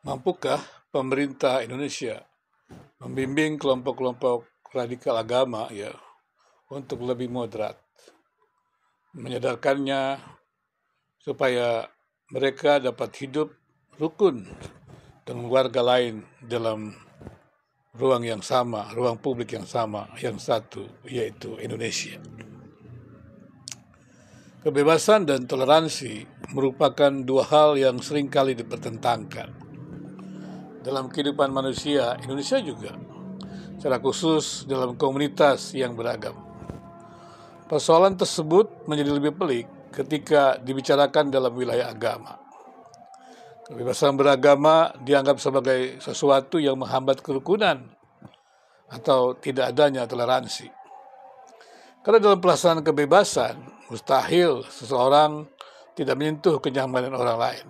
Mampukah pemerintah Indonesia membimbing kelompok-kelompok radikal agama untuk lebih moderat, menyadarkannya supaya mereka dapat hidup rukun dengan warga lain dalam ruang yang sama, ruang publik yang sama, yang satu, yaitu Indonesia. Kebebasan dan toleransi merupakan dua hal yang seringkali dipertentangkan dalam kehidupan manusia, Indonesia juga, secara khusus dalam komunitas yang beragam. Persoalan tersebut menjadi lebih pelik ketika dibicarakan dalam wilayah agama. Kebebasan beragama dianggap sebagai sesuatu yang menghambat kerukunan atau tidak adanya toleransi. Karena dalam pelaksanaan kebebasan, mustahil seseorang tidak menyentuh kenyamanan orang lain.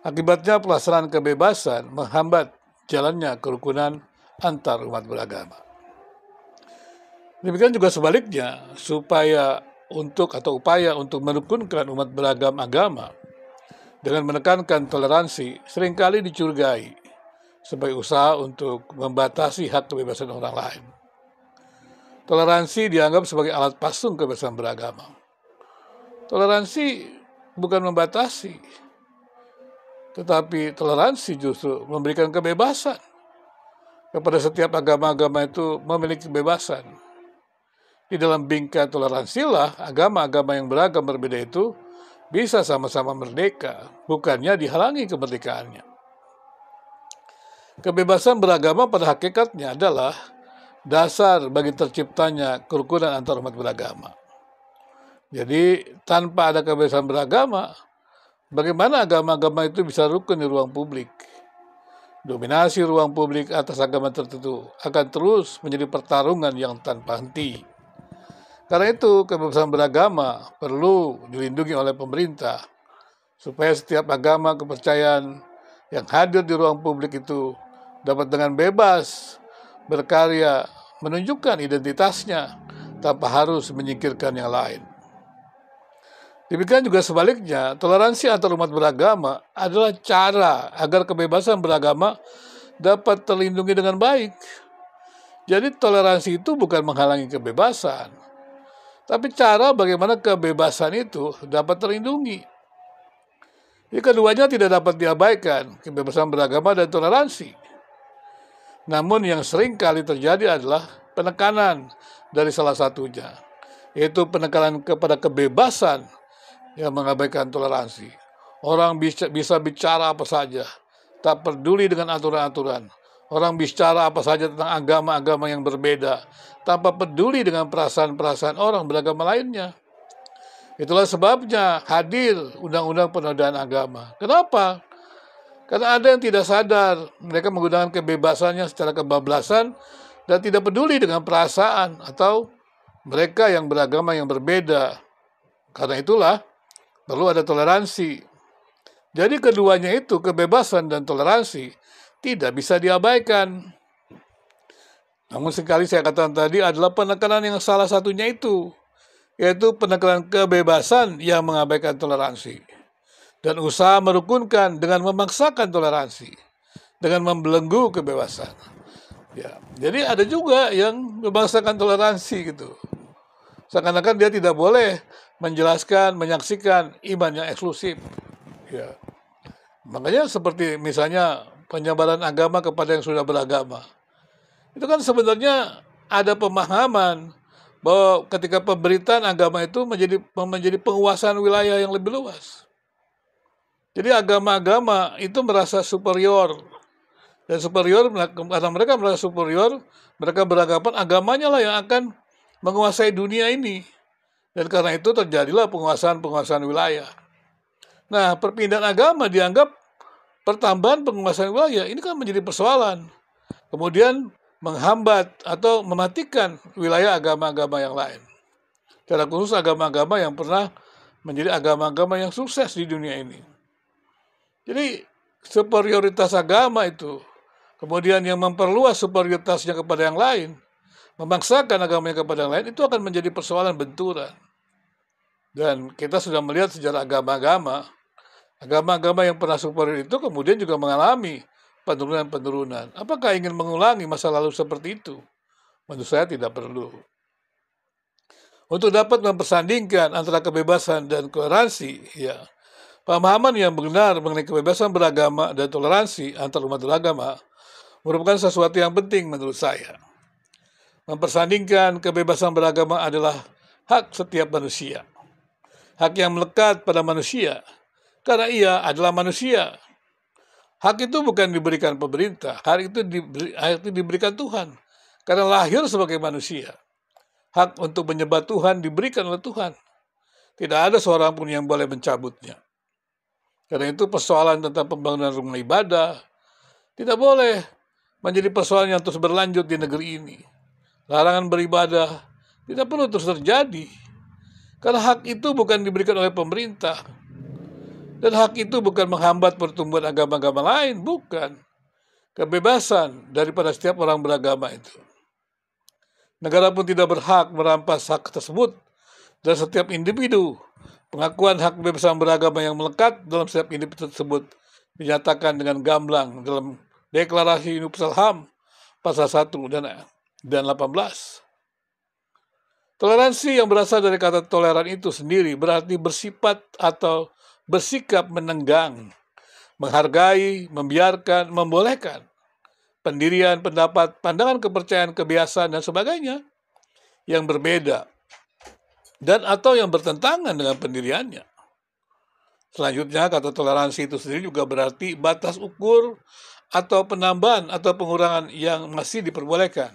Akibatnya pelaksanaan kebebasan menghambat jalannya kerukunan antar umat beragama. Demikian juga sebaliknya, upaya untuk merukunkan umat beragam agama dengan menekankan toleransi seringkali dicurigai sebagai usaha untuk membatasi hak kebebasan orang lain. Toleransi dianggap sebagai alat pasung kebebasan beragama. Toleransi bukan membatasi, tetapi toleransi justru memberikan kebebasan kepada setiap agama-agama itu memiliki kebebasan. Di dalam bingkai toleransilah agama-agama yang beragam berbeda itu bisa sama-sama merdeka, bukannya dihalangi kemerdekaannya. Kebebasan beragama pada hakikatnya adalah dasar bagi terciptanya kerukunan antar umat beragama. Jadi tanpa ada kebebasan beragama, bagaimana agama-agama itu bisa rukun di ruang publik? Dominasi ruang publik atas agama tertentu akan terus menjadi pertarungan yang tanpa henti. Karena itu, kebebasan beragama perlu dilindungi oleh pemerintah, supaya setiap agama kepercayaan yang hadir di ruang publik itu dapat dengan bebas berkarya, menunjukkan identitasnya tanpa harus menyingkirkan yang lain. Demikian juga sebaliknya, toleransi antar umat beragama adalah cara agar kebebasan beragama dapat terlindungi dengan baik. Jadi toleransi itu bukan menghalangi kebebasan, tapi cara bagaimana kebebasan itu dapat terlindungi. Jadi keduanya tidak dapat diabaikan, kebebasan beragama dan toleransi. Namun yang sering kali terjadi adalah penekanan dari salah satunya, yaitu penekanan kepada kebebasan yang mengabaikan toleransi. Orang bisa bicara apa saja, tak peduli dengan aturan-aturan. Orang bicara apa saja tentang agama-agama yang berbeda, tanpa peduli dengan perasaan-perasaan orang beragama lainnya. Itulah sebabnya hadir undang-undang penodaan agama. Kenapa? Karena ada yang tidak sadar, mereka menggunakan kebebasannya secara kebablasan dan tidak peduli dengan perasaan atau mereka yang beragama yang berbeda. Karena itulah perlu ada toleransi. Jadi keduanya itu, kebebasan dan toleransi, tidak bisa diabaikan. Namun sekali saya katakan tadi adalah penekanan yang salah satunya itu, yaitu penekanan kebebasan yang mengabaikan toleransi. Dan usaha merukunkan dengan memaksakan toleransi, dengan membelenggu kebebasan. Ya, jadi ada juga yang memaksakan toleransi gitu. Seakan-akan dia tidak boleh menjelaskan, menyaksikan iman yang eksklusif. Ya. Makanya seperti misalnya penyebaran agama kepada yang sudah beragama. Itu kan sebenarnya ada pemahaman bahwa ketika pemberitaan agama itu menjadi penguasaan wilayah yang lebih luas. Jadi agama-agama itu merasa superior. Dan superior, karena mereka merasa superior, mereka beranggapan agamanya lah yang akan menguasai dunia ini. Dan karena itu terjadilah penguasaan-penguasaan wilayah. Nah, perpindahan agama dianggap pertambahan penguasaan wilayah. Ini kan menjadi persoalan. Kemudian menghambat atau mematikan wilayah agama-agama yang lain. Secara khusus agama-agama yang pernah menjadi agama-agama yang sukses di dunia ini. Jadi superioritas agama itu, kemudian yang memperluas superioritasnya kepada yang lain, memaksakan agamanya kepada yang lain, itu akan menjadi persoalan benturan. Dan kita sudah melihat sejarah agama-agama Agama-agama yang pernah superior itu kemudian juga mengalami penurunan-penurunan. Apakah ingin mengulangi masa lalu seperti itu? Menurut saya tidak perlu. Untuk dapat mempersandingkan antara kebebasan dan toleransi, ya, pemahaman yang benar mengenai kebebasan beragama dan toleransi antar umat beragama merupakan sesuatu yang penting menurut saya. Mempersandingkan kebebasan beragama adalah hak setiap manusia. Hak yang melekat pada manusia, karena ia adalah manusia. Hak itu bukan diberikan pemerintah, hak itu diberikan Tuhan, karena lahir sebagai manusia. Hak untuk menyembah Tuhan diberikan oleh Tuhan. Tidak ada seorang pun yang boleh mencabutnya. Karena itu persoalan tentang pembangunan rumah ibadah tidak boleh menjadi persoalan yang terus berlanjut di negeri ini. Larangan beribadah tidak perlu terus terjadi. Karena hak itu bukan diberikan oleh pemerintah. Dan hak itu bukan menghambat pertumbuhan agama-agama lain, bukan. Kebebasan daripada setiap orang beragama itu. Negara pun tidak berhak merampas hak tersebut dari setiap individu. Pengakuan hak kebebasan beragama yang melekat dalam setiap individu tersebut dinyatakan dengan gamblang dalam Deklarasi Universal HAM pasal 1 dan 18. Toleransi yang berasal dari kata toleran itu sendiri berarti bersifat atau bersikap menenggang, menghargai, membiarkan, membolehkan pendirian, pendapat, pandangan, kepercayaan, kebiasaan, dan sebagainya yang berbeda dan atau yang bertentangan dengan pendiriannya. Selanjutnya, kata toleransi itu sendiri juga berarti batas ukur atau penambahan atau pengurangan yang masih diperbolehkan